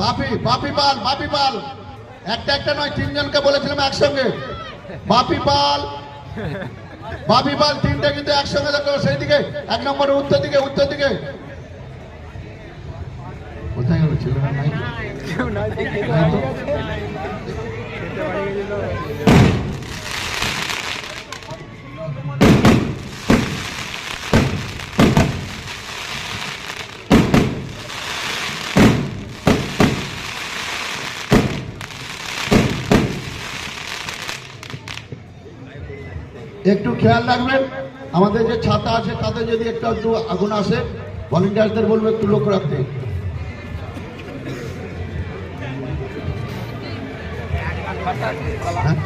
বাপি পাল একটা নয়, তিনজনকে বলেছিলাম একসঙ্গে। বাপি পাল তিনটে কিন্তু একসঙ্গে দেখো, সেই দিকে 1 নম্বরের উত্তর দিকে কোথায় গেল ছেলেরা? নাই তো। একটু খেয়াল রাখবেন, আমাদের যে ছাতা আছে তাতে যদি একটু আগুন আসে, ভলেন্টিয়ারদের বলবো একটু লক্ষ্য রাখতে। হ্যাঁ